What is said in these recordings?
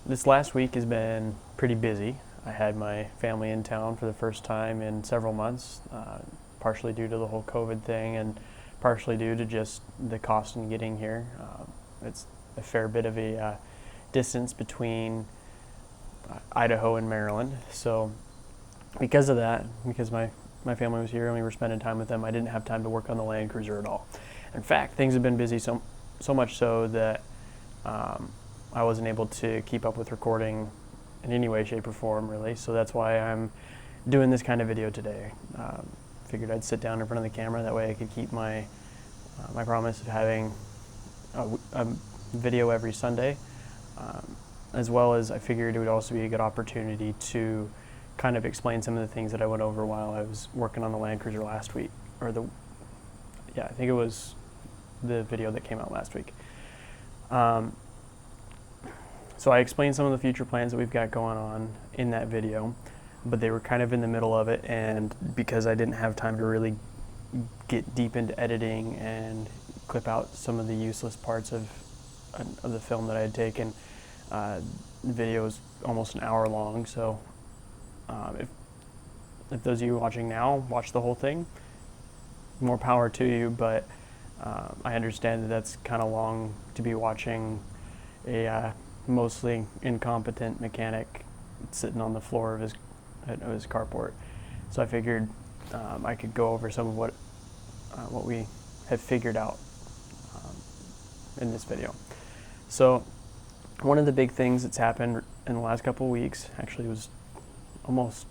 This last week has been pretty busy. I had my family in town for the first time in several months, partially due to the whole COVID thing and partially due to just the cost in getting here. It's a fair bit of a distance between Idaho and Maryland. So because of that, because my family was here and we were spending time with them, I didn't have time to work on the Land Cruiser at all. In fact, things have been busy so much so that I wasn't able to keep up with recording in any way, shape, or form, really. So that's why I'm doing this kind of video today. Figured I'd sit down in front of the camera, that way I could keep my promise of having a video every Sunday, as well as I figured it would also be a good opportunity to kind of explain some of the things that I went over while I was working on the Land Cruiser last week, I think it was the video that came out last week. So I explained some of the future plans that we've got going on in that video, but they were kind of in the middle of it, and because I didn't have time to really get deep into editing and clip out some of the useless parts of the film that I had taken, the video is almost an hour long, so if those of you watching now watch the whole thing, more power to you, but I understand that that's kind of long to be watching a mostly incompetent mechanic sitting on the floor of his carport. So I figured I could go over some of what we have figured out in this video. So one of the big things that's happened in the last couple of weeks, actually it was almost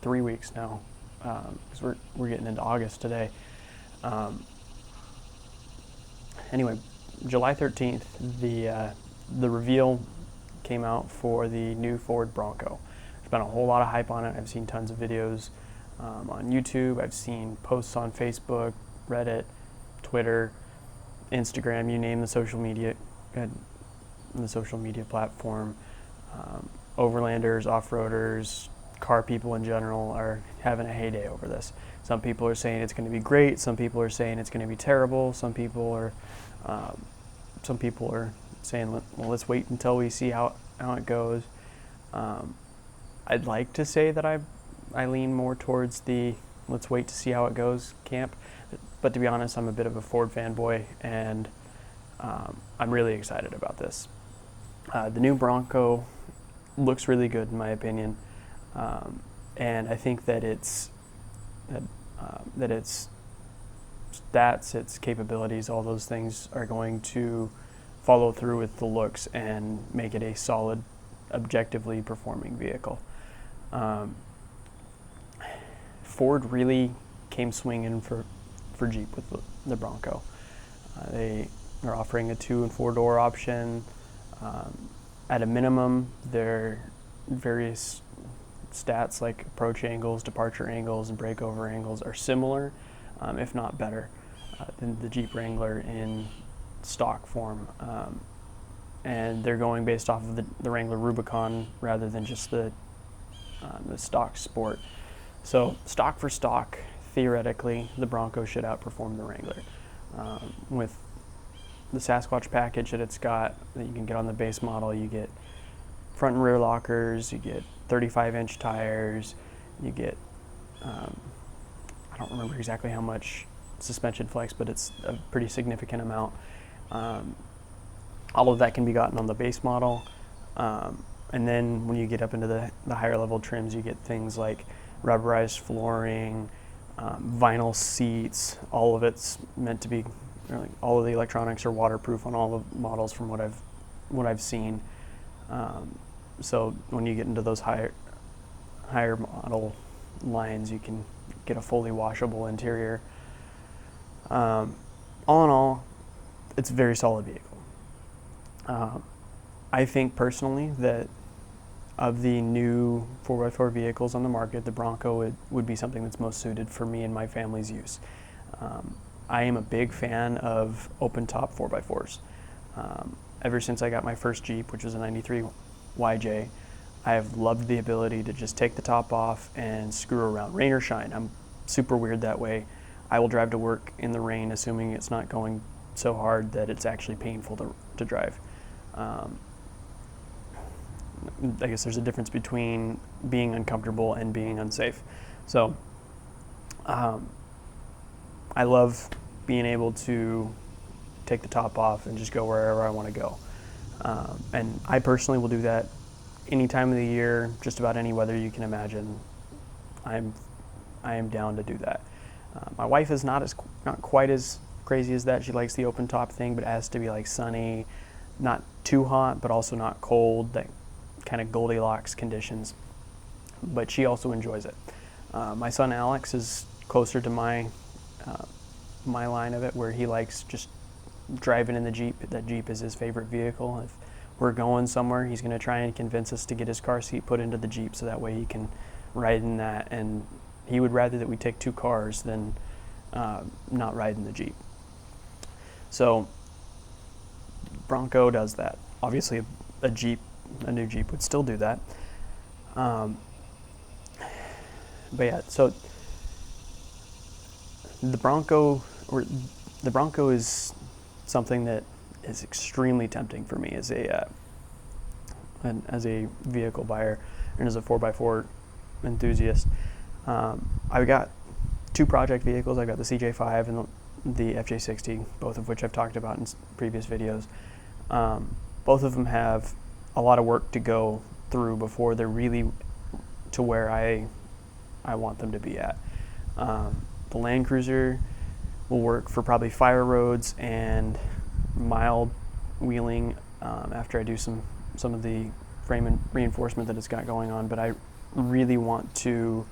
3 weeks now, because we're getting into August today. Anyway, July 13th, the reveal came out for the new Ford Bronco. There's been a whole lot of hype on it. I've seen tons of videos on YouTube. I've seen posts on Facebook, Reddit, Twitter, Instagram, you name the social media platform. Overlanders, off-roaders, car people in general are having a heyday over this. Some people are saying it's going to be great. Some people are saying it's going to be terrible. Some people are saying, well, let's wait until we see how it goes. I'd like to say that I lean more towards the let's wait to see how it goes camp, but to be honest, I'm a bit of a Ford fanboy, and I'm really excited about this. The new Bronco looks really good in my opinion, and I think that its stats, its capabilities, all those things are going to follow through with the looks and make it a solid, objectively performing vehicle. Ford really came swinging for Jeep with the Bronco. They are offering a 2 and 4 door option. At a minimum, their various stats like approach angles, departure angles, and breakover angles are similar, if not better, than the Jeep Wrangler in stock form. And they're going based off of the Wrangler Rubicon rather than just the stock Sport. So stock for stock, theoretically, the Bronco should outperform the Wrangler. With the Sasquatch package that it's got, that you can get on the base model, you get front and rear lockers, you get 35-inch tires, you get, I don't remember exactly how much suspension flex, but it's a pretty significant amount. All of that can be gotten on the base model. And then when you get up into the higher level trims, you get things like rubberized flooring, vinyl seats. All of it's meant to be, all of the electronics are waterproof on all the models from what I've seen. So when you get into those higher model lines, you can get a fully washable interior. All in all, it's a very solid vehicle. I think personally that of the new 4x4 vehicles on the market, the Bronco would be something that's most suited for me and my family's use. I am a big fan of open top 4x4s. Ever since I got my first Jeep, which was a 93 YJ, I have loved the ability to just take the top off and screw around, rain or shine. I'm super weird that way. I will drive to work in the rain, assuming it's not going so hard that it's actually painful to drive. I guess there's a difference between being uncomfortable and being unsafe. So I love being able to take the top off and just go wherever I want to go. And I personally will do that any time of the year, just about any weather you can imagine. I am down to do that. My wife is not quite as crazy as that. She likes the open top thing, but it has to be like sunny, not too hot, but also not cold, that kind of Goldilocks conditions. But she also enjoys it. My son Alex is closer to my line of it, where he likes just driving in the Jeep. That Jeep is his favorite vehicle. If we're going somewhere, he's going to try and convince us to get his car seat put into the Jeep so that way he can ride in that. And he would rather that we take two cars than not ride in the Jeep. So Bronco does that. Obviously, a new Jeep would still do that. But yeah, so the Bronco is something that is extremely tempting for me as a vehicle buyer and as a 4x4 enthusiast. I've got two project vehicles. I've got the CJ5 and the FJ60, both of which I've talked about in previous videos. Both of them have a lot of work to go through before they're really to where I want them to be at. The Land Cruiser will work for probably fire roads and mild wheeling after I do some of the frame and reinforcement that it's got going on, but I really want to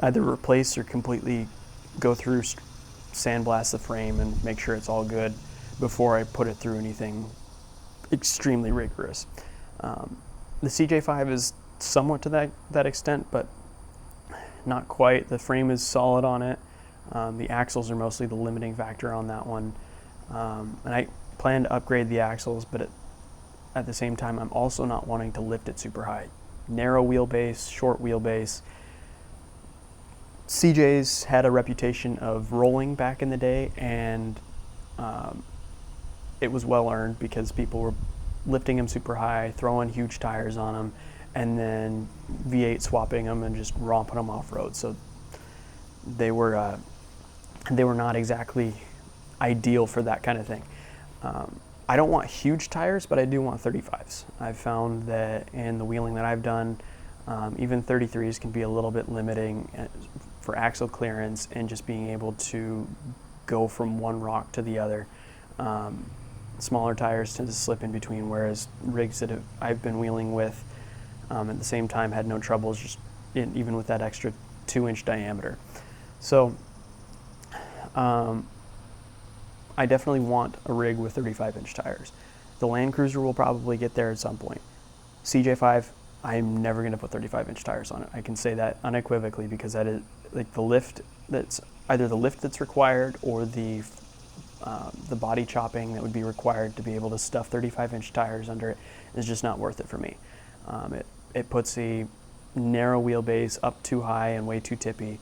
either replace or completely go through, sandblast the frame and make sure it's all good before I put it through anything extremely rigorous. The CJ5 is somewhat to that extent, but not quite. The frame is solid on it. The axles are mostly the limiting factor on that one. And I plan to upgrade the axles, but at the same time, I'm also not wanting to lift it super high. Narrow wheelbase, short wheelbase. CJ's had a reputation of rolling back in the day, and it was well earned because people were lifting them super high, throwing huge tires on them, and then V8 swapping them and just romping them off road. So they were not exactly ideal for that kind of thing. I don't want huge tires, but I do want 35s. I've found that in the wheeling that I've done, even 33s can be a little bit limiting for axle clearance and just being able to go from one rock to the other. Smaller tires tend to slip in between, whereas rigs that I've been wheeling with at the same time had no troubles just even with that extra 2-inch diameter. So I definitely want a rig with 35-inch tires. The Land Cruiser will probably get there at some point. CJ5, I'm never going to put 35-inch tires on it. I can say that unequivocally because that is like the lift that's either the lift that's required or the body chopping that would be required to be able to stuff 35-inch tires under it is just not worth it for me. It puts a narrow wheelbase up too high and way too tippy,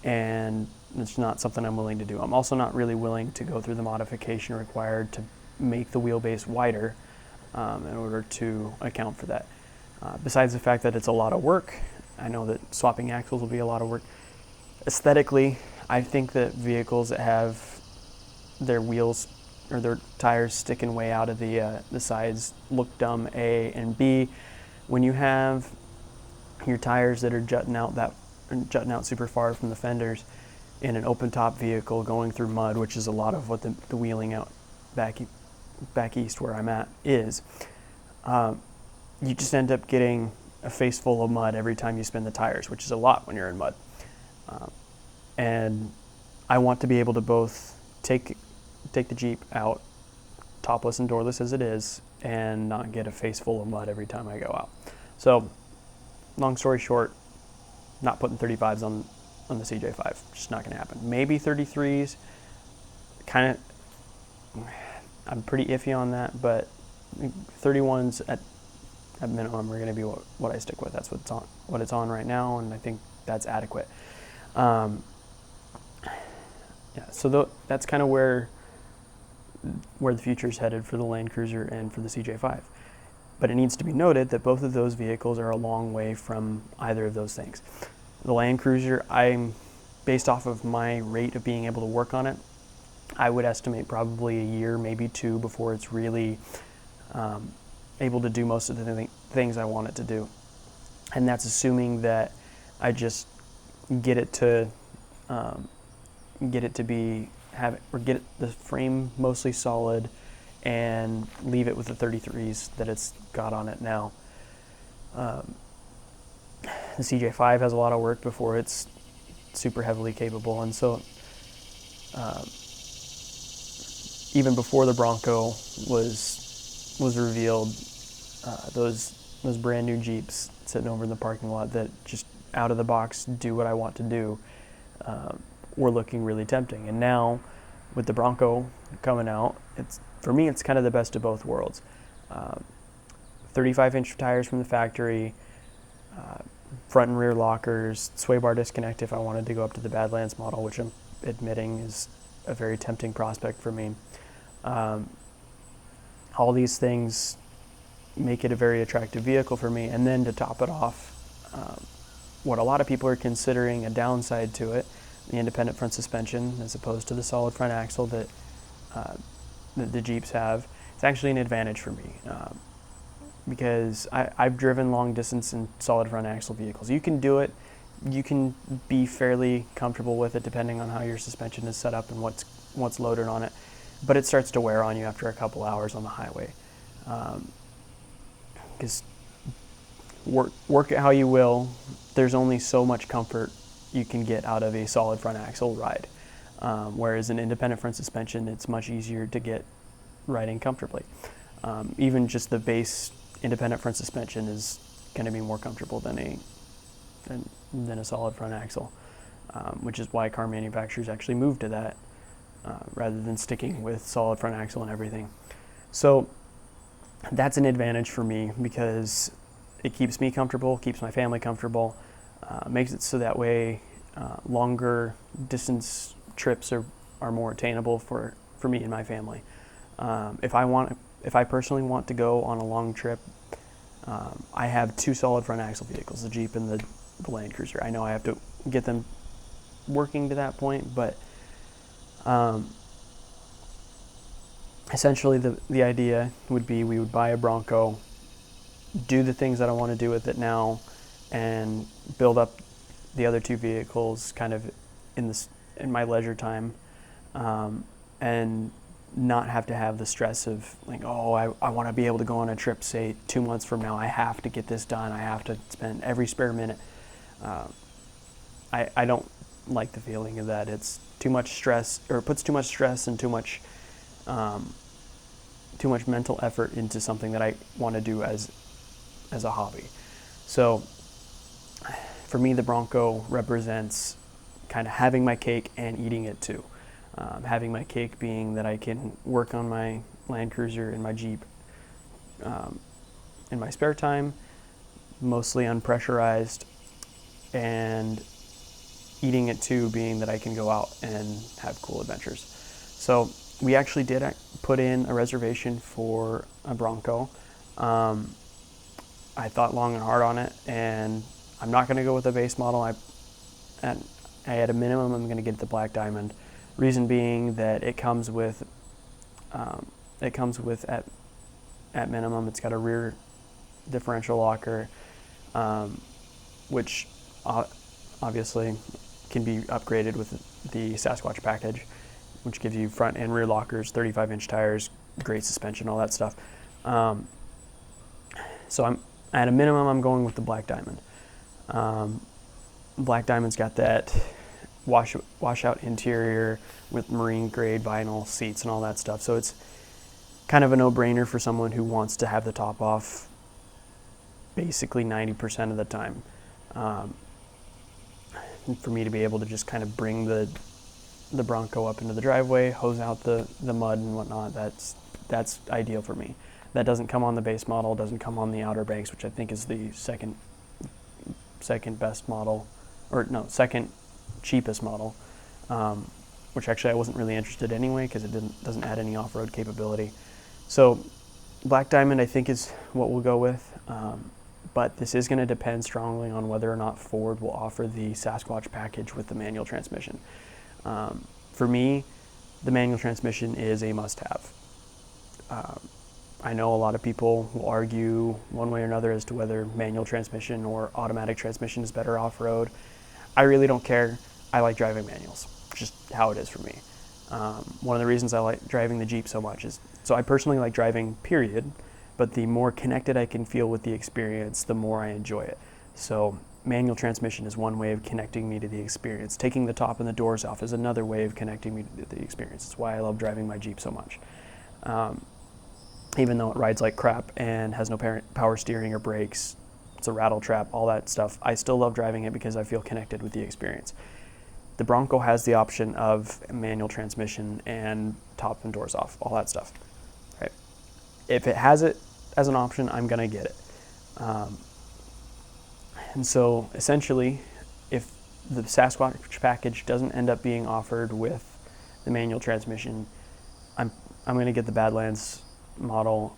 and it's not something I'm willing to do. I'm also not really willing to go through the modification required to make the wheelbase wider in order to account for that. Besides the fact that it's a lot of work, I know that swapping axles will be a lot of work. Aesthetically, I think that vehicles that have their wheels or their tires sticking way out of the sides look dumb, A, and B, when you have your tires that are jutting out super far from the fenders in an open top vehicle going through mud, which is a lot of what the wheeling out back east where I'm at is, you just end up getting a face full of mud every time you spin the tires, which is a lot when you're in mud. And I want to be able to both take the Jeep out, topless and doorless as it is, and not get a face full of mud every time I go out. So, long story short, not putting 35s on the CJ5. Just not going to happen. Maybe 33s. I'm pretty iffy on that, but 31s at minimum are going to be what I stick with. That's what it's on right now, and I think that's adequate. So that's kind of where the future is headed for the Land Cruiser and for the CJ5. But it needs to be noted that both of those vehicles are a long way from either of those things. The Land Cruiser, based off of my rate of being able to work on it, I would estimate probably a year, maybe two, before it's really able to do most of the things I want it to do. And that's assuming that I just get it to get the frame mostly solid and leave it with the 33s that it's got on it now. The CJ5 has a lot of work before it's super heavily capable, and so even before the Bronco was revealed, those brand new Jeeps sitting over in the parking lot that just out of the box do what I want to do were looking really tempting. And now with the Bronco coming out, for me it's kind of the best of both worlds. 35-inch tires from the factory, front and rear lockers, sway bar disconnect if I wanted to go up to the Badlands model, which I'm admitting is a very tempting prospect for me. All these things make it a very attractive vehicle for me. And then to top it off, what a lot of people are considering a downside to it, the independent front suspension as opposed to the solid front axle that the Jeeps have, it's actually an advantage for me. Because I've driven long distance in solid front axle vehicles. You can do it. You can be fairly comfortable with it depending on how your suspension is set up and what's loaded on it. But it starts to wear on you after a couple hours on the highway. Because work it how you will, there's only so much comfort you can get out of a solid front axle ride. Whereas an independent front suspension, it's much easier to get riding comfortably. Even just the base independent front suspension is going to be more comfortable than a solid front axle, which is why car manufacturers actually moved to that rather than sticking with solid front axle and everything. So that's an advantage for me because it keeps me comfortable, keeps my family comfortable, makes it so that way longer distance trips are more attainable for me and my family. If I personally want to go on a long trip, I have two solid front axle vehicles, the Jeep and the Land Cruiser. I know I have to get them working to that point, but essentially the idea would be we would buy a Bronco, do the things that I want to do with it now, and build up the other two vehicles kind of in my leisure time, and not have to have the stress of like, I want to be able to go on a trip, say 2 months from now. I have to get this done. I have to spend every spare minute. I don't like the feeling of that. It's too much stress, or it puts too much stress and too much mental effort into something that I want to do as a hobby. So for me, the Bronco represents kind of having my cake and eating it too. Having my cake being that I can work on my Land Cruiser and my Jeep in my spare time, mostly unpressurized, and eating it too being that I can go out and have cool adventures. So we actually did put in a reservation for a Bronco. I thought long and hard on it, and I'm not going to go with a base model. At a minimum, I'm going to get the Black Diamond. Reason being that it comes with at minimum, it's got a rear differential locker, which obviously can be upgraded with the Sasquatch package, which gives you front and rear lockers, 35-inch tires, great suspension, all that stuff. So at a minimum, I'm going with the Black Diamond. Black Diamond's got that washout interior with marine grade vinyl seats and all that stuff. So it's kind of a no-brainer for someone who wants to have the top off basically 90% of the time. For me to be able to just kind of bring the Bronco up into the driveway, hose out the mud and whatnot, that's ideal for me. That doesn't come on the base model, doesn't come on the Outer Banks, which I think is the second best model, or no, second cheapest model, which actually I wasn't really interested anyway because it doesn't add any off-road capability. So Black Diamond, I think, is what we'll go with. But this is going to depend strongly on whether or not Ford will offer the Sasquatch package with the manual transmission. For me, the manual transmission is a must-have. I know a lot of people will argue one way or another as to whether manual transmission or automatic transmission is better off-road. I really don't care. I like driving manuals, just how it is for me. One of the reasons I like driving the Jeep so much is, so I personally like driving, period, but the more connected I can feel with the experience, the more I enjoy it. So manual transmission is one way of connecting me to the experience. Taking the top and the doors off is another way of connecting me to the experience. It's why I love driving my Jeep so much. Even though it rides like crap and has no power steering or brakes, it's a rattle trap, all that stuff, I still love driving it because I feel connected with the experience. The Bronco has the option of manual transmission and top and doors off, all that stuff. Right? If it has it as an option, I'm gonna get it. And so essentially, if the Sasquatch package doesn't end up being offered with the manual transmission, I'm gonna get the Badlands model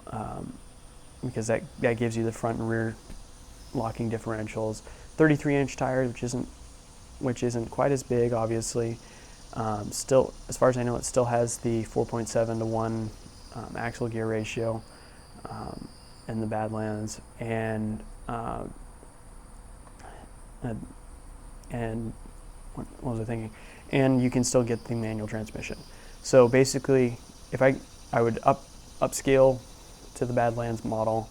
because that gives you the front and rear locking differentials, 33-inch tires, which isn't quite as big, obviously. Still, as far as I know, it still has the 4.7 to 1 axle gear ratio in the Badlands, and what was I thinking? And you can still get the manual transmission. So basically, if I would upscale to the Badlands model,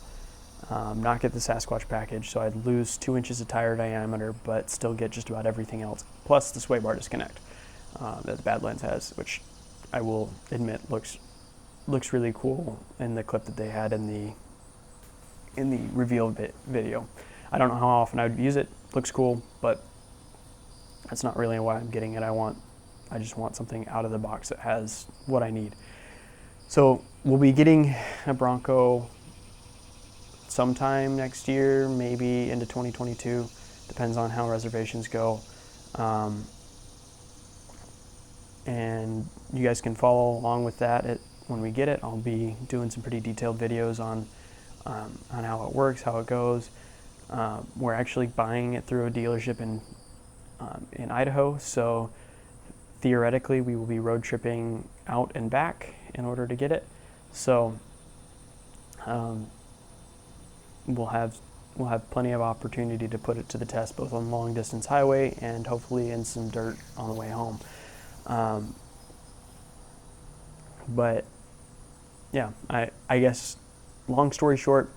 not get the Sasquatch package, so I'd lose 2 inches of tire diameter, but still get just about everything else, plus the sway bar disconnect that the Badlands has, which I will admit looks really cool in the clip that they had in the reveal video. I don't know how often I would use it. Looks cool, but that's not really why I'm getting it. I just want something out of the box that has what I need. So we'll be getting a Bronco sometime next year, maybe into 2022. Depends on how reservations go. And you guys can follow along with that when we get it. I'll be doing some pretty detailed videos on how it works, how it goes. We're actually buying it through a dealership in Idaho, so theoretically we will be road tripping out and back in order to get it. So we'll have plenty of opportunity to put it to the test, both on long distance highway and hopefully in some dirt on the way home. But yeah, I guess long story short,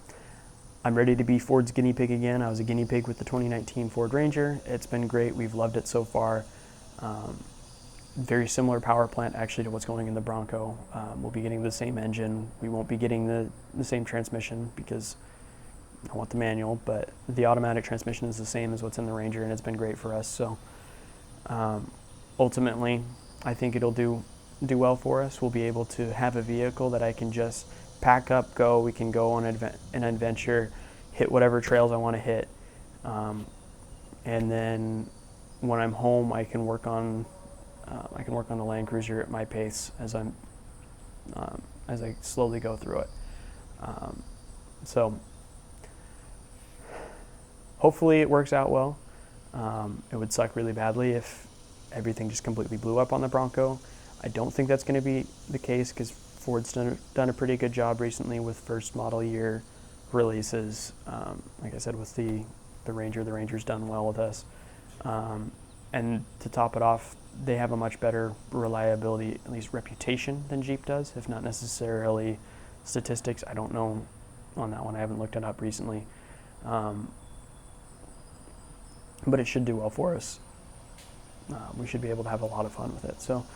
I'm ready to be Ford's guinea pig again. I was a guinea pig with the 2019 Ford Ranger. It's been great. We've loved it so far. Very similar power plant actually to what's going in the Bronco. We'll be getting the same engine. We won't be getting the same transmission because I want the manual, but the automatic transmission is the same as what's in the Ranger, and it's been great for us. So ultimately, I think it'll do well for us. We'll be able to have a vehicle that I can just pack up, go. We can go on an adventure, hit whatever trails I want to hit, and then when I'm home, I can work on the Land Cruiser at my pace as I slowly go through it. So hopefully it works out well. It would suck really badly if everything just completely blew up on the Bronco. I don't think that's going to be the case because Ford's done a pretty good job recently with first model year releases. Like I said, with the Ranger, the Ranger's done well with us. And to top it off, they have a much better reliability, at least reputation, than Jeep does, if not necessarily statistics. I don't know on that one. I haven't looked it up recently. But it should do well for us. We should be able to have a lot of fun with it. So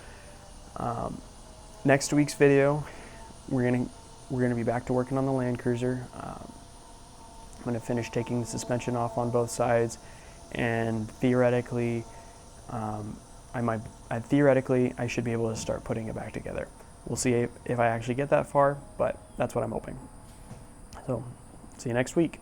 next week's video, we're gonna be back to working on the Land Cruiser. I'm gonna finish taking the suspension off on both sides, and theoretically, I should be able to start putting it back together. We'll see if I actually get that far, but that's what I'm hoping. So, see you next week.